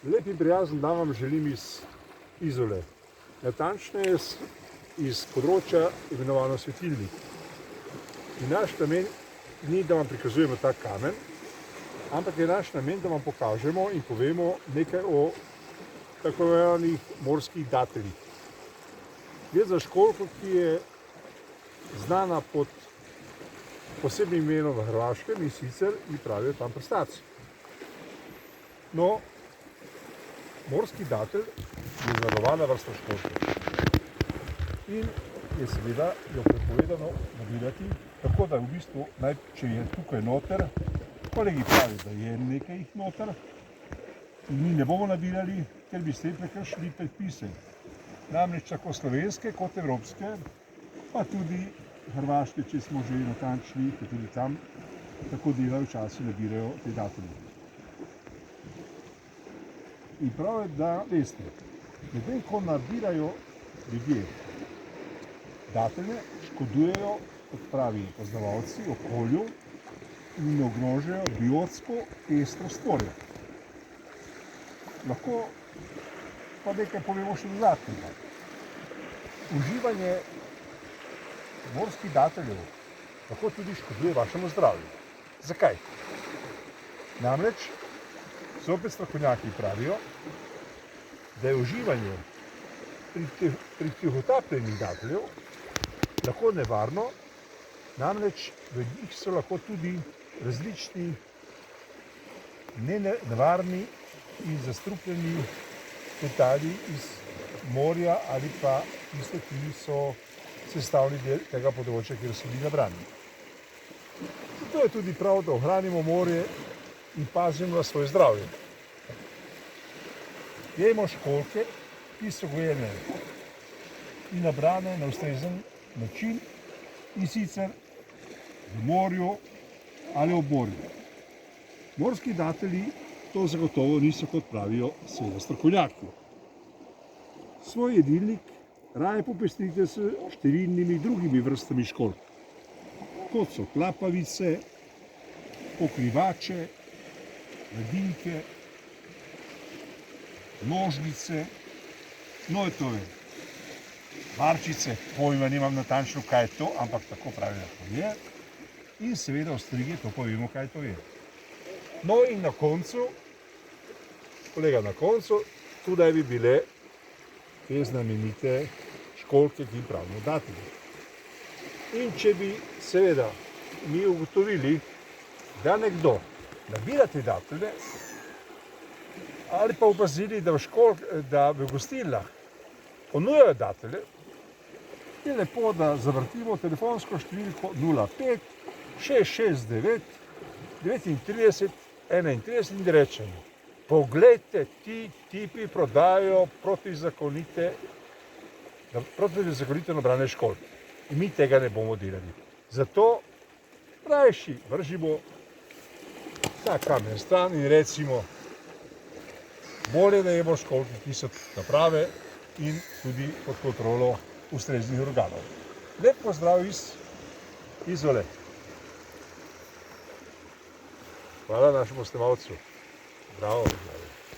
Lep in prijazen dan vam želim iz Izole. Natančneje iz področja imenovano Svetilnik. In naš namen ni, da vam prikazujemo ta kamen, ampak je naš namen, da vam pokažemo in povemo nekaj o tako imenovanih morskih dateljih. Gre za školjko, ki je znana pod posebnim imenom v Hrvaškem in sicer ji pravijo tam prstaci. No, morski datelj je zavarovana vrsta školjke in je seveda jo prepovedano nabirati, tako da v bistvu, če je tukaj noter, kolegi pravi, da je nekaj jih noter, in mi ne bomo nabirali, ker bi s tem prekršili predpise. Namreč tako slovenske kot evropske, pa tudi hrvaške, če smo že natančni, ker tudi tam tako delajo včasih nabirajo te datelje. In prav je, da veste, medtem ko nabirajo ljudje datelje, škodujejo, kot pravi poznavalci, okolju in ogrožajo biotsko pestrost morja. Lahko pa nekaj povemo še dodatnega. Uživanje morskih dateljev lahko tudi škoduje vašemu zdravju. Zakaj? Namreč zopet strokovnjaki pravijo, da je uživanje pri tihotapljenju dateljev lahko nevarno, namreč v njih so lahko tudi različni nevarni in zastrupljeni metali iz morja ali pa tiste, ki so sestavni del tega področja, kjer so bili nabrani. Zato je tudi prav, da ohranimo morje in pazimo na svoje zdravje. Jejmo školjke, ki so gojene in nabrane na ustrezen način in sicer v morju ali ob morju. Morski datelji to zagotovo niso, kot pravijo seveda strokovnjaki. Svoj jedilnik raje popestrite s številnimi drugimi vrstami školjk, kot so klapavice, pokrivače, ledinke, nožnice, nojtove, varčice, pojma nimam natančno, kaj je to, ampak tako pravijo, da to je. In seveda ostrige, to pa vemo, kaj to je. No in na koncu, kolega, na koncu, tudi bi bile te znamenite školjke, ki jim pravimo datelji. In če bi seveda mi ugotovili, da nekdo nabira te datelje, ali pa opazili, da v gostilnah ponujajo datelje, je lepo, da zavrtimo telefonsko številko 05 669 39 31 in rečemo: poglejte, ti tipi prodajajo protizakonito nabrane školjke. In mi tega ne bomo delali. Zato rajši vržimo ta kamen stran in recimo, bolje da jemo školjke, ki so naprave in tudi pod kontrolo ustreznih organov. Lep pozdrav iz Izole. Hvala našemu snemalcu. Bravo.